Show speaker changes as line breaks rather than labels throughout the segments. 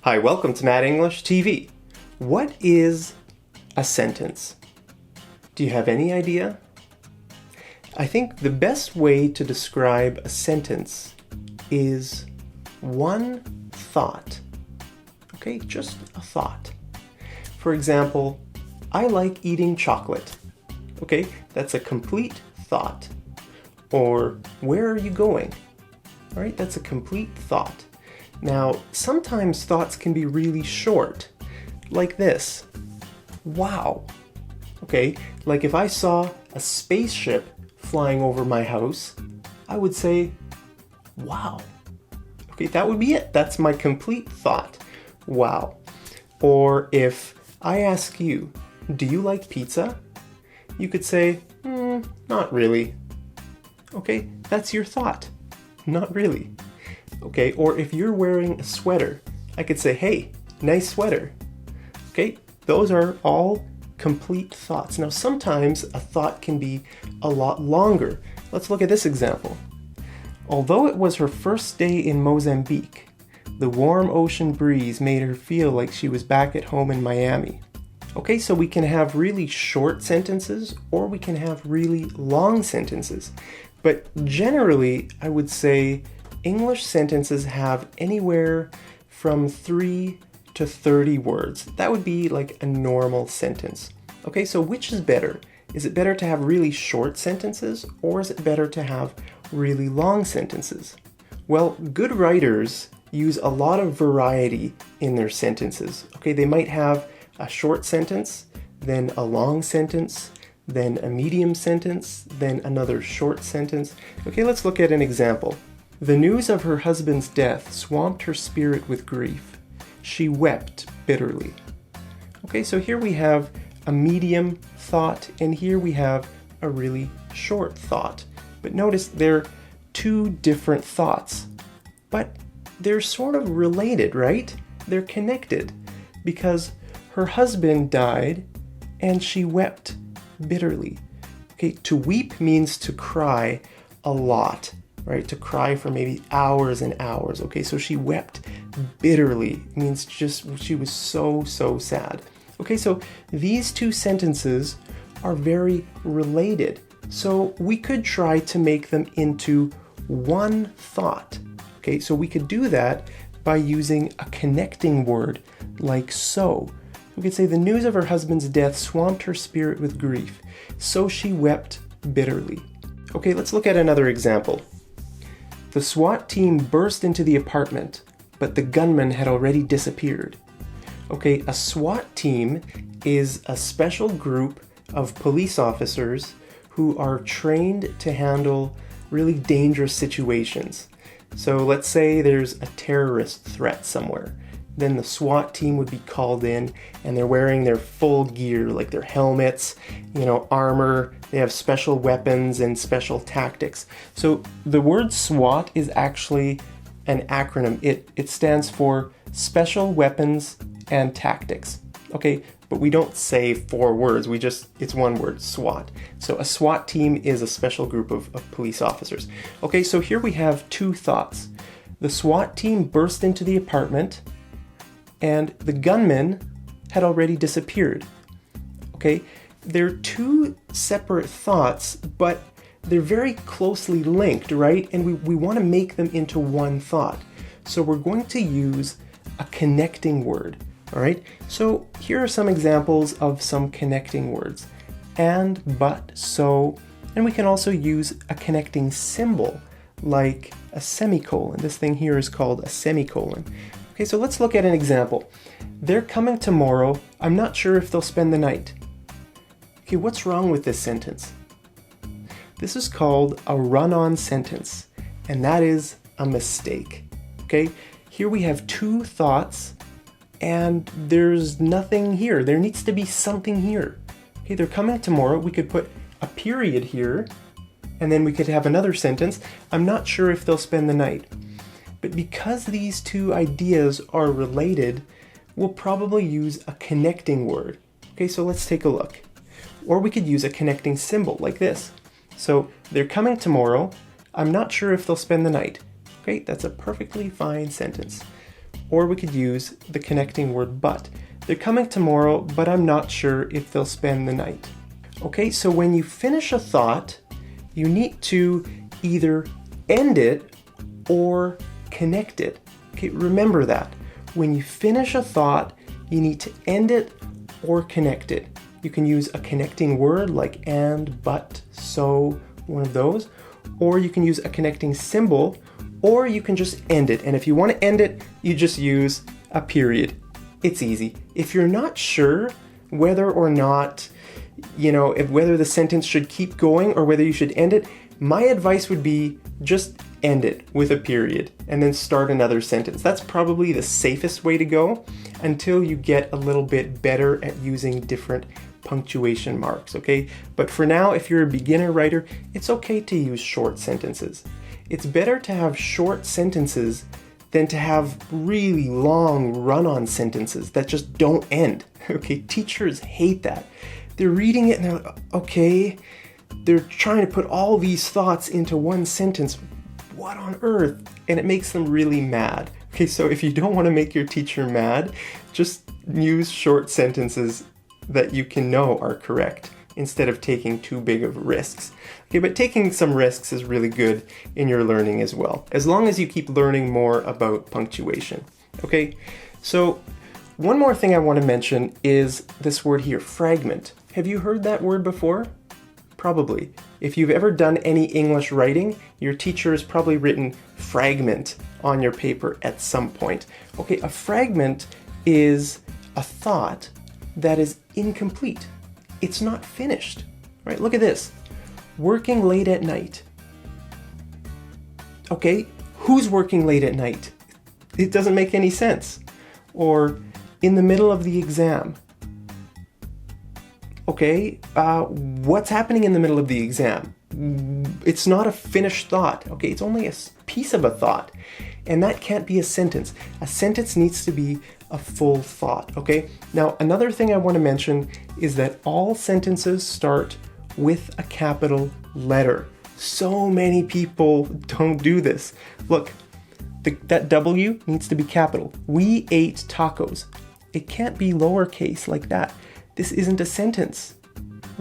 Hi, welcome to Mad English TV. What is a sentence? Do you have any idea? I think the best way to describe a sentence is one thought. Okay, just a thought. For example, I like eating chocolate. Okay, that's a complete thought. Or, where are you going? All right, that's a complete thought. Now, sometimes thoughts can be really short, like this. Wow. Okay, like if I saw a spaceship flying over my house, I would say, wow. Okay, that would be it. That's my complete thought. Wow. Or if I ask you, do you like pizza? You could say, not really. Okay, that's your thought. Not really. Okay, or if you're wearing a sweater, I could say, hey, nice sweater. Okay, those are all complete thoughts. Now, sometimes a thought can be a lot longer. Let's look at this example. Although it was her first day in Mozambique, the warm ocean breeze made her feel like she was back at home in Miami. Okay, so we can have really short sentences or we can have really long sentences. But generally, I would say English sentences have anywhere from 3 to 30 words. That would be like a normal sentence. Okay, so which is better? Is it better to have really short sentences or is it better to have really long sentences? Well, good writers use a lot of variety in their sentences. Okay, they might have a short sentence, then a long sentence, then a medium sentence, then another short sentence. Okay, let's look at an example. The news of her husband's death swamped her spirit with grief. She wept bitterly. Okay, so here we have a medium thought, and here we have a really short thought. But notice they're two different thoughts, but they're sort of related, right? They're connected because her husband died and she wept bitterly. Okay, to weep means to cry a lot, right? To cry for maybe hours and hours. Okay, so she wept bitterly means just she was so sad. Okay, so these two sentences are very related. So we could try to make them into one thought. Okay, so we could do that by using a connecting word like so. We could say the news of her husband's death swamped her spirit with grief, so she wept bitterly. Okay, let's look at another example. The SWAT team burst into the apartment, but the gunman had already disappeared. Okay, a SWAT team is a special group of police officers who are trained to handle really dangerous situations. So let's say there's a terrorist threat somewhere. Then the SWAT team would be called in and they're wearing their full gear, like their helmets, armor, they have special weapons and special tactics. So the word SWAT is actually an acronym. It stands for Special Weapons and Tactics. Okay, but we don't say 4 words, it's one word, SWAT. So a SWAT team is a special group of police officers. Okay, so here we have two thoughts. The SWAT team burst into the apartment and the gunman had already disappeared. Okay, they're two separate thoughts, but they're very closely linked, right? And we want to make them into one thought. So we're going to use a connecting word, all right? So here are some examples of some connecting words. And, but, so, and we can also use a connecting symbol like a semicolon. This thing here is called a semicolon. Okay, so let's look at an example. They're coming tomorrow. I'm not sure if they'll spend the night. Okay, what's wrong with this sentence? This is called a run-on sentence, and that is a mistake. Okay, here we have two thoughts, and there's nothing here. There needs to be something here. Okay, they're coming tomorrow. We could put a period here, and then we could have another sentence. I'm not sure if they'll spend the night. But because these two ideas are related, we'll probably use a connecting word. Okay, so let's take a look. Or we could use a connecting symbol like this. So they're coming tomorrow. I'm not sure if they'll spend the night. Okay, that's a perfectly fine sentence. or we could use the connecting word but. They're coming tomorrow, but I'm not sure if they'll spend the night. Okay, so when you finish a thought, you need to either end it or connect it. Okay, remember that. When you finish a thought, you need to end it or connect it. You can use a connecting word like and, but, so, one of those, or you can use a connecting symbol, or you can just end it. And if you want to end it, you just use a period. It's easy. If you're not sure whether or not, whether the sentence should keep going or whether you should end it, my advice would be just end it with a period and then start another sentence. That's probably the safest way to go until you get a little bit better at using different punctuation marks, okay? But for now, if you're a beginner writer, it's okay to use short sentences. It's better to have short sentences than to have really long run-on sentences that just don't end, okay? Teachers hate that. They're reading it and they're like, okay, they're trying to put all these thoughts into one sentence. What on earth? And it makes them really mad. Okay, so if you don't want to make your teacher mad, just use short sentences that you can know are correct instead of taking too big of risks. Okay, but taking some risks is really good in your learning as well, as long as you keep learning more about punctuation. Okay, so one more thing I want to mention is this word here, fragment. Have you heard that word before? Probably. If you've ever done any English writing, your teacher has probably written fragment on your paper at some point. Okay, a fragment is a thought that is incomplete. It's not finished, right? Look at this. Working late at night. Okay, who's working late at night? It doesn't make any sense. Or in the middle of the exam. Okay, what's happening in the middle of the exam? It's not a finished thought, okay? It's only a piece of a thought, and that can't be a sentence. A sentence needs to be a full thought, okay? Now, another thing I want to mention is that all sentences start with a capital letter. So many people don't do this. Look, that W needs to be capital. We ate tacos. It can't be lowercase like that. This isn't a sentence.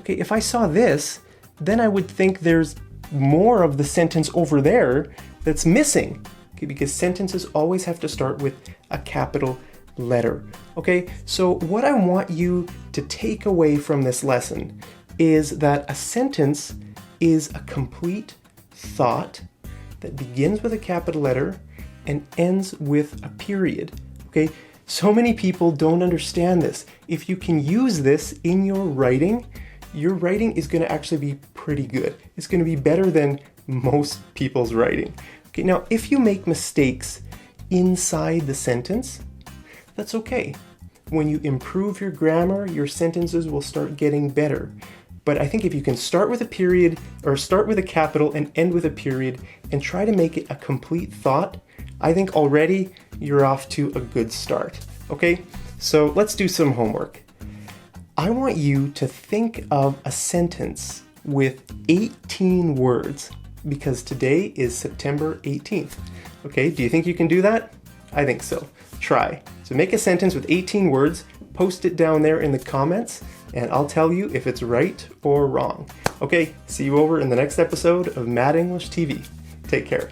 Okay, if I saw this, then I would think there's more of the sentence over there that's missing. Okay, because sentences always have to start with a capital letter. Okay, so what I want you to take away from this lesson is that a sentence is a complete thought that begins with a capital letter and ends with a period. Okay, so many people don't understand this. If you can use this in your writing is going to actually be pretty good. It's going to be better than most people's writing. Okay, now if you make mistakes inside the sentence, that's okay. When you improve your grammar, your sentences will start getting better. But I think if you can start with a period or start with a capital and end with a period and try to make it a complete thought, I think already you're off to a good start. Okay, so let's do some homework. I want you to think of a sentence with 18 words because today is September 18th. Okay, do you think you can do that? I think so. Try. So make a sentence with 18 words, post it down there in the comments, and I'll tell you if it's right or wrong. Okay, see you over in the next episode of Mad English TV. Take care.